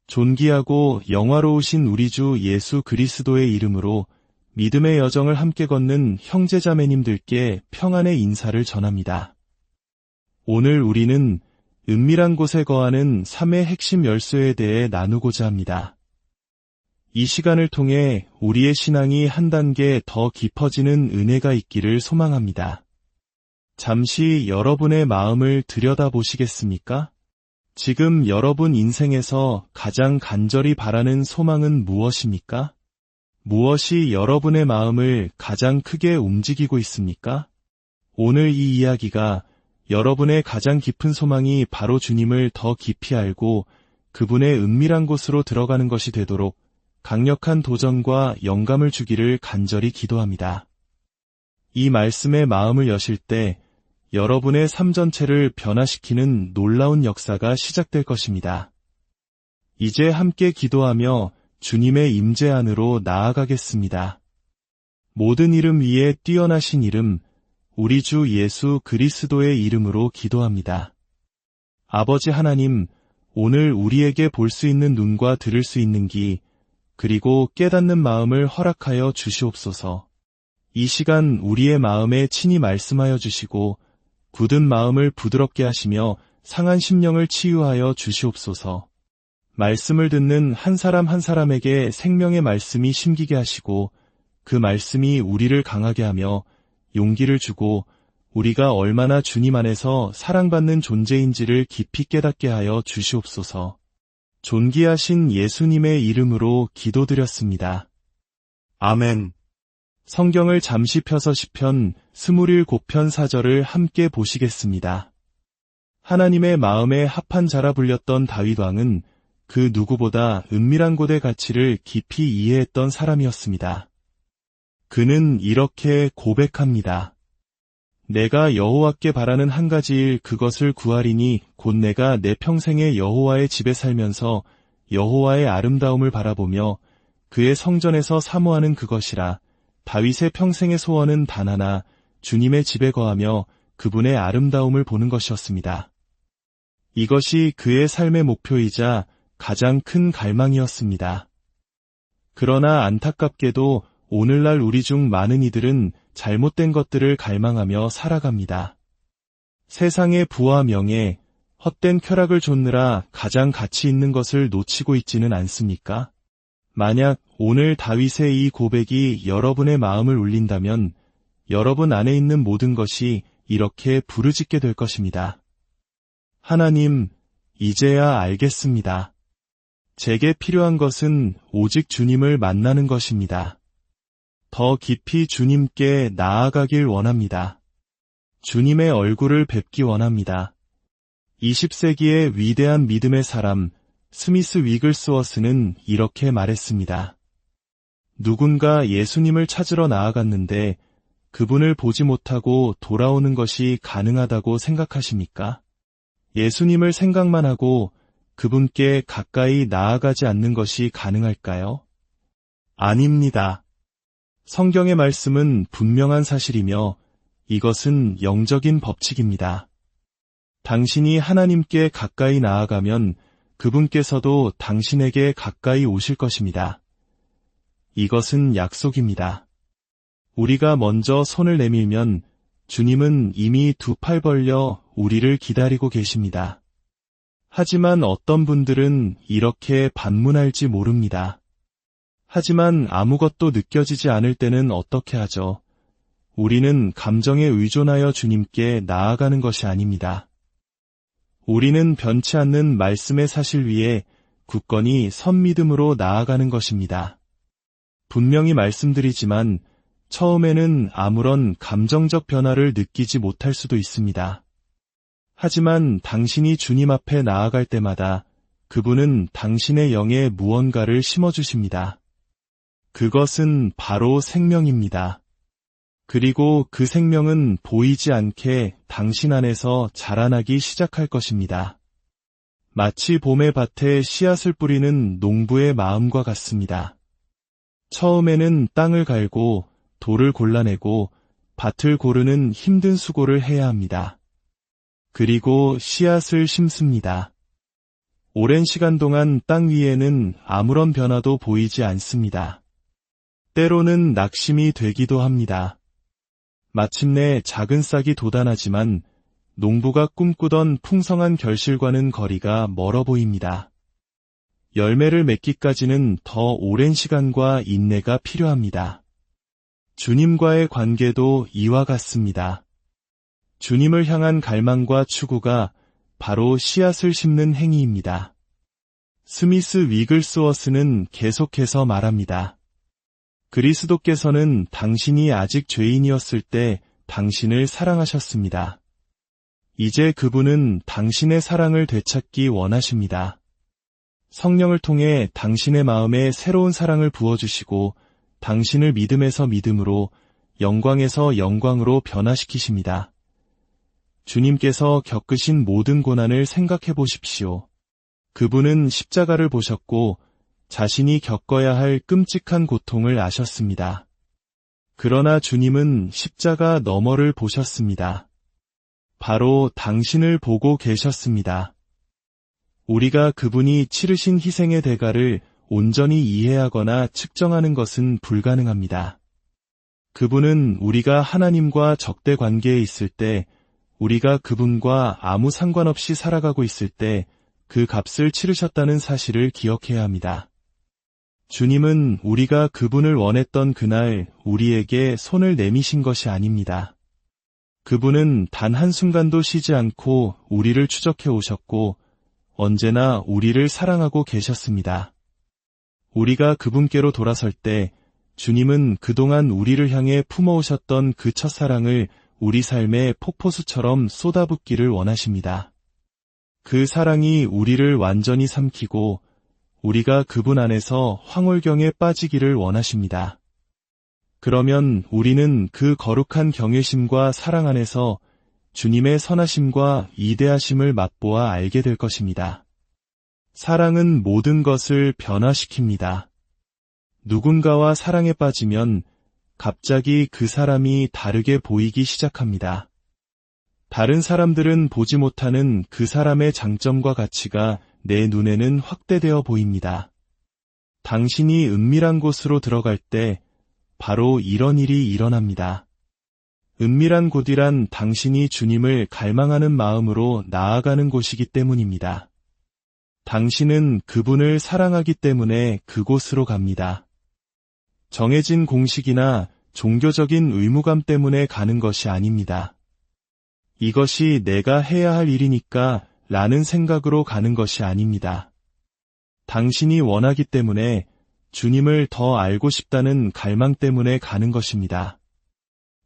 존귀하고 영화로우신 우리 주 예수 그리스도의 이름으로 믿음의 여정을 함께 걷는 형제자매님들께 평안의 인사를 전합니다. 오늘 우리는 은밀한 곳에 거하는 삶의 핵심 열쇠에 대해 나누고자 합니다. 이 시간을 통해 우리의 신앙이 한 단계 더 깊어지는 은혜가 있기를 소망합니다. 잠시 여러분의 마음을 들여다보시겠습니까? 지금 여러분 인생에서 가장 간절히 바라는 소망은 무엇입니까? 무엇이 여러분의 마음을 가장 크게 움직이고 있습니까? 오늘 이 이야기가 여러분의 가장 깊은 소망이 바로 주님을 더 깊이 알고 그분의 은밀한 곳으로 들어가는 것이 되도록 강력한 도전과 영감을 주기를 간절히 기도합니다. 이 말씀에 마음을 여실 때 여러분의 삶 전체를 변화시키는 놀라운 역사가 시작될 것입니다. 이제 함께 기도하며 주님의 임재 안으로 나아가겠습니다. 모든 이름 위에 뛰어나신 이름, 우리 주 예수 그리스도의 이름으로 기도합니다. 아버지 하나님, 오늘 우리에게 볼 수 있는 눈과 들을 수 있는 귀, 그리고 깨닫는 마음을 허락하여 주시옵소서. 이 시간 우리의 마음에 친히 말씀하여 주시고 굳은 마음을 부드럽게 하시며 상한 심령을 치유하여 주시옵소서. 말씀을 듣는 한 사람 한 사람에게 생명의 말씀이 심기게 하시고 그 말씀이 우리를 강하게 하며 용기를 주고 우리가 얼마나 주님 안에서 사랑받는 존재인지를 깊이 깨닫게 하여 주시옵소서. 존귀하신 예수님의 이름으로 기도드렸습니다. 아멘. 성경을 잠시 펴서 시편 27편 4절을 함께 보시겠습니다. 하나님의 마음에 합한 자라 불렸던 다윗 왕은 그 누구보다 은밀한 곳의 가치를 깊이 이해했던 사람이었습니다. 그는 이렇게 고백합니다. 내가 여호와께 바라는 한 가지 일 그것을 구하리니 곧 내가 내 평생에 여호와의 집에 살면서 여호와의 아름다움을 바라보며 그의 성전에서 사모하는 그것이라. 다윗의 평생의 소원은 단 하나, 주님의 집에 거하며 그분의 아름다움을 보는 것이었습니다. 이것이 그의 삶의 목표이자 가장 큰 갈망이었습니다. 그러나 안타깝게도 오늘날 우리 중 많은 이들은 잘못된 것들을 갈망하며 살아갑니다. 세상의 부와 명예, 헛된 쾌락을 좇느라 가장 가치 있는 것을 놓치고 있지는 않습니까? 만약 오늘 다윗의 이 고백이 여러분의 마음을 울린다면 여러분 안에 있는 모든 것이 이렇게 부르짖게 될 것입니다. 하나님, 이제야 알겠습니다. 제게 필요한 것은 오직 주님을 만나는 것입니다. 더 깊이 주님께 나아가길 원합니다. 주님의 얼굴을 뵙기 원합니다. 20세기의 위대한 믿음의 사람 스미스 위글스워스는 이렇게 말했습니다. 누군가 예수님을 찾으러 나아갔는데 그분을 보지 못하고 돌아오는 것이 가능하다고 생각하십니까? 예수님을 생각만 하고 그분께 가까이 나아가지 않는 것이 가능할까요? 아닙니다. 성경의 말씀은 분명한 사실이며 이것은 영적인 법칙입니다. 당신이 하나님께 가까이 나아가면 그분께서도 당신에게 가까이 오실 것입니다. 이것은 약속입니다. 우리가 먼저 손을 내밀면 주님은 이미 두 팔 벌려 우리를 기다리고 계십니다. 하지만 어떤 분들은 이렇게 반문할지 모릅니다. 하지만 아무것도 느껴지지 않을 때는 어떻게 하죠? 우리는 감정에 의존하여 주님께 나아가는 것이 아닙니다. 우리는 변치 않는 말씀의 사실 위에 굳건히 선 믿음으로 나아가는 것입니다. 분명히 말씀드리지만 처음에는 아무런 감정적 변화를 느끼지 못할 수도 있습니다. 하지만 당신이 주님 앞에 나아갈 때마다 그분은 당신의 영에 무언가를 심어주십니다. 그것은 바로 생명입니다. 그리고 그 생명은 보이지 않게 당신 안에서 자라나기 시작할 것입니다. 마치 봄의 밭에 씨앗을 뿌리는 농부의 마음과 같습니다. 처음에는 땅을 갈고 돌을 골라내고 밭을 고르는 힘든 수고를 해야 합니다. 그리고 씨앗을 심습니다. 오랜 시간 동안 땅 위에는 아무런 변화도 보이지 않습니다. 때로는 낙심이 되기도 합니다. 마침내 작은 싹이 돋아나지만 농부가 꿈꾸던 풍성한 결실과는 거리가 멀어 보입니다. 열매를 맺기까지는 더 오랜 시간과 인내가 필요합니다. 주님과의 관계도 이와 같습니다. 주님을 향한 갈망과 추구가 바로 씨앗을 심는 행위입니다. 스미스 위글스워스는 계속해서 말합니다. 그리스도께서는 당신이 아직 죄인이었을 때 당신을 사랑하셨습니다. 이제 그분은 당신의 사랑을 되찾기 원하십니다. 성령을 통해 당신의 마음에 새로운 사랑을 부어주시고 당신을 믿음에서 믿음으로, 영광에서 영광으로 변화시키십니다. 주님께서 겪으신 모든 고난을 생각해 보십시오. 그분은 십자가를 보셨고 자신이 겪어야 할 끔찍한 고통을 아셨습니다. 그러나 주님은 십자가 너머를 보셨습니다. 바로 당신을 보고 계셨습니다. 우리가 그분이 치르신 희생의 대가를 온전히 이해하거나 측정하는 것은 불가능합니다. 그분은 우리가 하나님과 적대 관계에 있을 때, 우리가 그분과 아무 상관없이 살아가고 있을 때 그 값을 치르셨다는 사실을 기억해야 합니다. 주님은 우리가 그분을 원했던 그날 우리에게 손을 내미신 것이 아닙니다. 그분은 단 한순간도 쉬지 않고 우리를 추적해 오셨고 언제나 우리를 사랑하고 계셨습니다. 우리가 그분께로 돌아설 때 주님은 그동안 우리를 향해 품어오셨던 그 첫사랑을 우리 삶의 폭포수처럼 쏟아붓기를 원하십니다. 그 사랑이 우리를 완전히 삼키고 우리가 그분 안에서 황홀경에 빠지기를 원하십니다. 그러면 우리는 그 거룩한 경외심과 사랑 안에서 주님의 선하심과 위대하심을 맛보아 알게 될 것입니다. 사랑은 모든 것을 변화시킵니다. 누군가와 사랑에 빠지면 갑자기 그 사람이 다르게 보이기 시작합니다. 다른 사람들은 보지 못하는 그 사람의 장점과 가치가 내 눈에는 확대되어 보입니다. 당신이 은밀한 곳으로 들어갈 때 바로 이런 일이 일어납니다. 은밀한 곳이란 당신이 주님을 갈망하는 마음으로 나아가는 곳이기 때문입니다. 당신은 그분을 사랑하기 때문에 그곳으로 갑니다. 정해진 공식이나 종교적인 의무감 때문에 가는 것이 아닙니다. 이것이 내가 해야 할 일이니까 라는 생각으로 가는 것이 아닙니다. 당신이 원하기 때문에 주님을 더 알고 싶다는 갈망 때문에 가는 것입니다.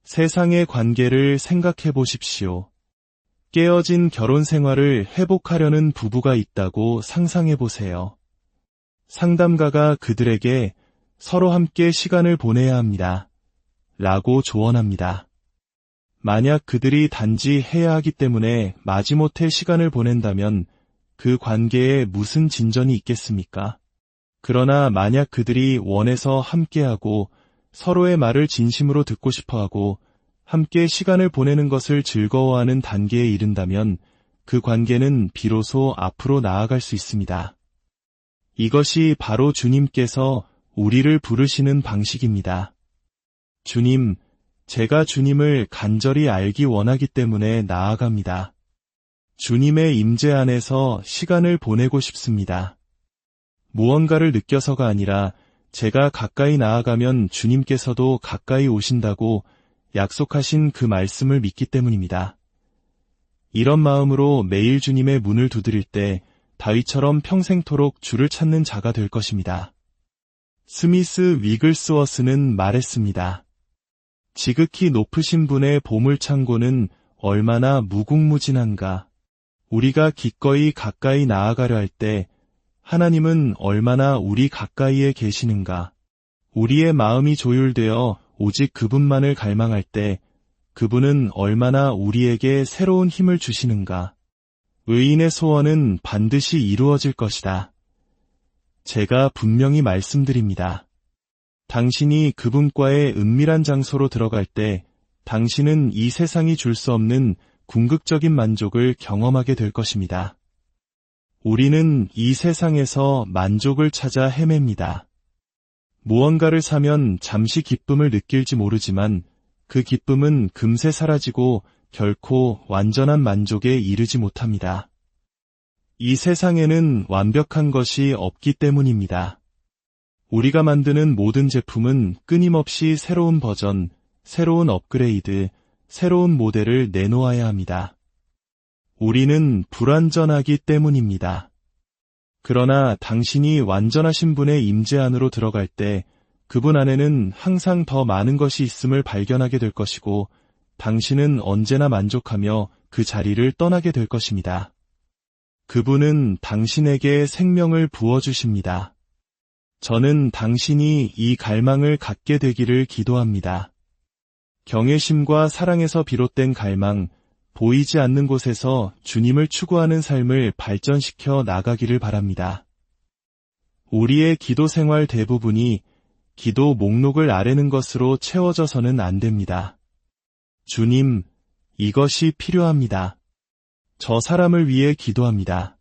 세상의 관계를 생각해 보십시오. 깨어진 결혼 생활을 회복하려는 부부가 있다고 상상해 보세요. 상담가가 그들에게 서로 함께 시간을 보내야 합니다. 라고 조언합니다. 만약 그들이 단지 해야 하기 때문에 마지못해 시간을 보낸다면 그 관계에 무슨 진전이 있겠습니까? 그러나 만약 그들이 원해서 함께하고 서로의 말을 진심으로 듣고 싶어하고 함께 시간을 보내는 것을 즐거워하는 단계에 이른다면 그 관계는 비로소 앞으로 나아갈 수 있습니다. 이것이 바로 주님께서 우리를 부르시는 방식입니다. 주님, 제가 주님을 간절히 알기 원하기 때문에 나아갑니다. 주님의 임재 안에서 시간을 보내고 싶습니다. 무언가를 느껴서가 아니라 제가 가까이 나아가면 주님께서도 가까이 오신다고 약속하신 그 말씀을 믿기 때문입니다. 이런 마음으로 매일 주님의 문을 두드릴 때 다윗처럼 평생토록 주를 찾는 자가 될 것입니다. 스미스 위글스워스는 말했습니다. 지극히 높으신 분의 보물창고는 얼마나 무궁무진한가. 우리가 기꺼이 가까이 나아가려 할 때 하나님은 얼마나 우리 가까이에 계시는가. 우리의 마음이 조율되어 오직 그분만을 갈망할 때 그분은 얼마나 우리에게 새로운 힘을 주시는가. 의인의 소원은 반드시 이루어질 것이다. 제가 분명히 말씀드립니다. 당신이 그분과의 은밀한 장소로 들어갈 때 당신은 이 세상이 줄 수 없는 궁극적인 만족을 경험하게 될 것입니다. 우리는 이 세상에서 만족을 찾아 헤맵니다. 무언가를 사면 잠시 기쁨을 느낄지 모르지만 그 기쁨은 금세 사라지고 결코 완전한 만족에 이르지 못합니다. 이 세상에는 완벽한 것이 없기 때문입니다. 우리가 만드는 모든 제품은 끊임없이 새로운 버전, 새로운 업그레이드, 새로운 모델을 내놓아야 합니다. 우리는 불완전하기 때문입니다. 그러나 당신이 완전하신 분의 임재 안으로 들어갈 때 그분 안에는 항상 더 많은 것이 있음을 발견하게 될 것이고 당신은 언제나 만족하며 그 자리를 떠나게 될 것입니다. 그분은 당신에게 생명을 부어주십니다. 저는 당신이 이 갈망을 갖게 되기를 기도합니다. 경외심과 사랑에서 비롯된 갈망, 보이지 않는 곳에서 주님을 추구하는 삶을 발전시켜 나가기를 바랍니다. 우리의 기도 생활 대부분이 기도 목록을 아뢰는 것으로 채워져서는 안 됩니다. 주님, 이것이 필요합니다. 저 사람을 위해 기도합니다.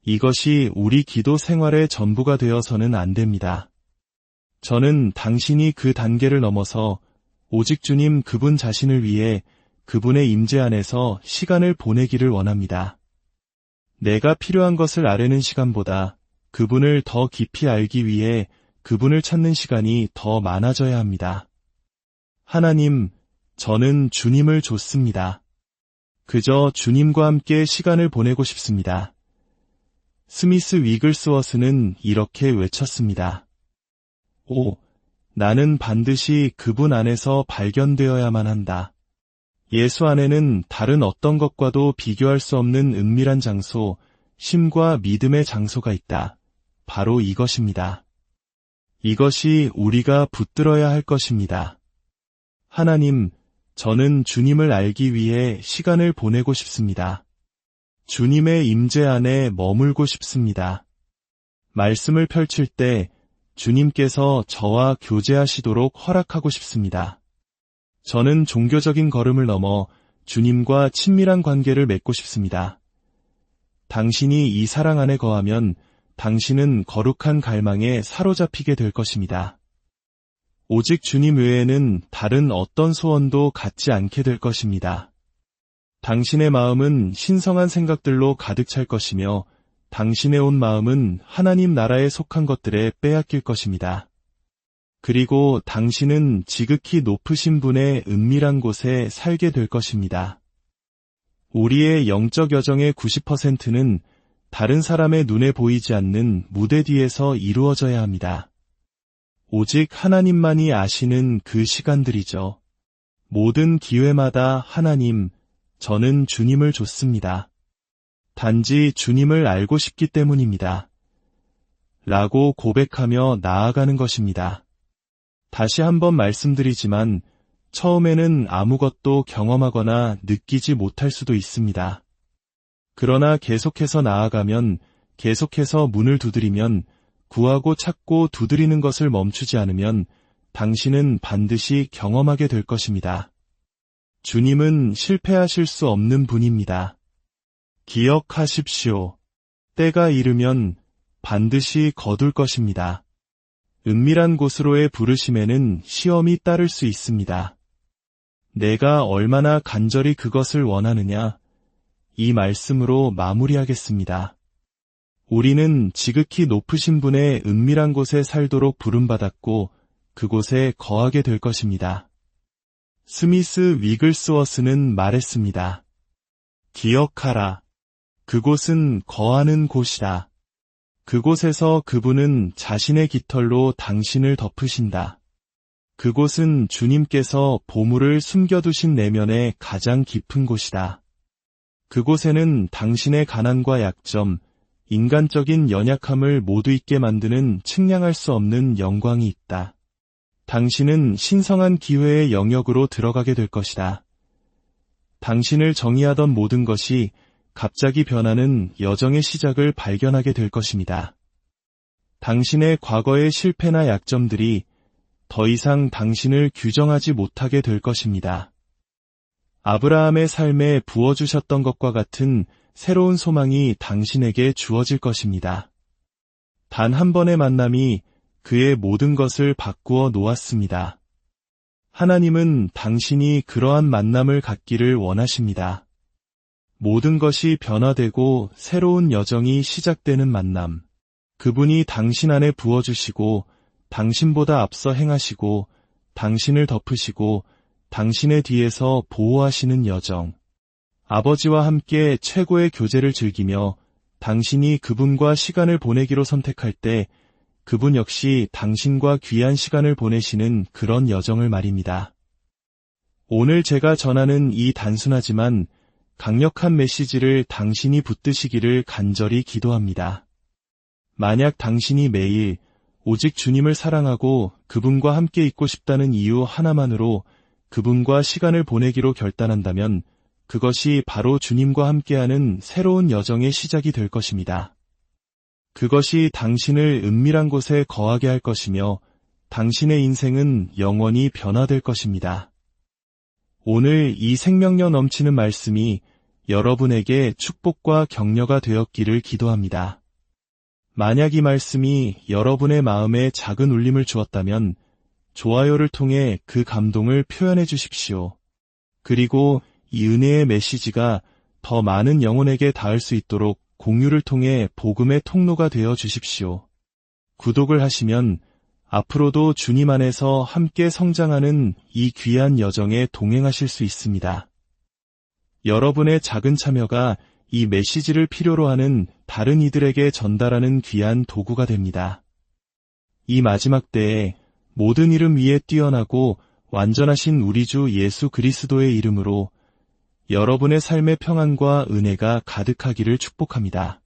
이것이 우리 기도 생활의 전부가 되어서는 안 됩니다. 저는 당신이 그 단계를 넘어서 오직 주님 그분 자신을 위해 그분의 임재 안에서 시간을 보내기를 원합니다. 내가 필요한 것을 아뢰는 시간보다 그분을 더 깊이 알기 위해 그분을 찾는 시간이 더 많아져야 합니다. 하나님, 저는 주님을 좇습니다. 그저 주님과 함께 시간을 보내고 싶습니다. 스미스 위글스워스는 이렇게 외쳤습니다. 오, 나는 반드시 그분 안에서 발견되어야만 한다. 예수 안에는 다른 어떤 것과도 비교할 수 없는 은밀한 장소, 심과 믿음의 장소가 있다. 바로 이것입니다. 이것이 우리가 붙들어야 할 것입니다. 하나님, 저는 주님을 알기 위해 시간을 보내고 싶습니다. 주님의 임재 안에 머물고 싶습니다. 말씀을 펼칠 때 주님께서 저와 교제하시도록 허락하고 싶습니다. 저는 종교적인 걸음을 넘어 주님과 친밀한 관계를 맺고 싶습니다. 당신이 이 사랑 안에 거하면 당신은 거룩한 갈망에 사로잡히게 될 것입니다. 오직 주님 외에는 다른 어떤 소원도 갖지 않게 될 것입니다. 당신의 마음은 신성한 생각들로 가득 찰 것이며 당신의 온 마음은 하나님 나라에 속한 것들에 빼앗길 것입니다. 그리고 당신은 지극히 높으신 분의 은밀한 곳에 살게 될 것입니다. 우리의 영적 여정의 90%는 다른 사람의 눈에 보이지 않는 무대 뒤에서 이루어져야 합니다. 오직 하나님만이 아시는 그 시간들이죠. 모든 기회마다 하나님, 저는 주님을 좇습니다. 단지 주님을 알고 싶기 때문입니다. 라고 고백하며 나아가는 것입니다. 다시 한번 말씀드리지만 처음에는 아무것도 경험하거나 느끼지 못할 수도 있습니다. 그러나 계속해서 나아가면, 계속해서 문을 두드리면, 구하고 찾고 두드리는 것을 멈추지 않으면 당신은 반드시 경험하게 될 것입니다. 주님은 실패하실 수 없는 분입니다. 기억하십시오. 때가 이르면 반드시 거둘 것입니다. 은밀한 곳으로의 부르심에는 시험이 따를 수 있습니다. 내가 얼마나 간절히 그것을 원하느냐, 이 말씀으로 마무리하겠습니다. 우리는 지극히 높으신 분의 은밀한 곳에 살도록 부름받았고 그곳에 거하게 될 것입니다. 스미스 위글스워스는 말했습니다. 기억하라. 그곳은 거하는 곳이다. 그곳에서 그분은 자신의 깃털로 당신을 덮으신다. 그곳은 주님께서 보물을 숨겨두신 내면의 가장 깊은 곳이다. 그곳에는 당신의 가난과 약점, 인간적인 연약함을 모두 잊게 만드는 측량할 수 없는 영광이 있다. 당신은 신성한 기회의 영역으로 들어가게 될 것이다. 당신을 정의하던 모든 것이 갑자기 변하는 여정의 시작을 발견하게 될 것입니다. 당신의 과거의 실패나 약점들이 더 이상 당신을 규정하지 못하게 될 것입니다. 아브라함의 삶에 부어주셨던 것과 같은 새로운 소망이 당신에게 주어질 것입니다. 단 한 번의 만남이 그의 모든 것을 바꾸어 놓았습니다. 하나님은 당신이 그러한 만남을 갖기를 원하십니다. 모든 것이 변화되고 새로운 여정이 시작되는 만남. 그분이 당신 안에 부어주시고 당신보다 앞서 행하시고 당신을 덮으시고 당신의 뒤에서 보호하시는 여정. 아버지와 함께 최고의 교제를 즐기며 당신이 그분과 시간을 보내기로 선택할 때 그분 역시 당신과 귀한 시간을 보내시는 그런 여정을 말입니다. 오늘 제가 전하는 이 단순하지만 강력한 메시지를 당신이 붙드시기를 간절히 기도합니다. 만약 당신이 매일 오직 주님을 사랑하고 그분과 함께 있고 싶다는 이유 하나만으로 그분과 시간을 보내기로 결단한다면 그것이 바로 주님과 함께하는 새로운 여정의 시작이 될 것입니다. 그것이 당신을 은밀한 곳에 거하게 할 것이며 당신의 인생은 영원히 변화될 것입니다. 오늘 이 생명력 넘치는 말씀이 여러분에게 축복과 격려가 되었기를 기도합니다. 만약 이 말씀이 여러분의 마음에 작은 울림을 주었다면 좋아요를 통해 그 감동을 표현해 주십시오. 그리고 이 은혜의 메시지가 더 많은 영혼에게 닿을 수 있도록 공유를 통해 복음의 통로가 되어 주십시오. 구독을 하시면 앞으로도 주님 안에서 함께 성장하는 이 귀한 여정에 동행하실 수 있습니다. 여러분의 작은 참여가 이 메시지를 필요로 하는 다른 이들에게 전달하는 귀한 도구가 됩니다. 이 마지막 때에 모든 이름 위에 뛰어나고 완전하신 우리 주 예수 그리스도의 이름으로 여러분의 삶의 평안과 은혜가 가득하기를 축복합니다.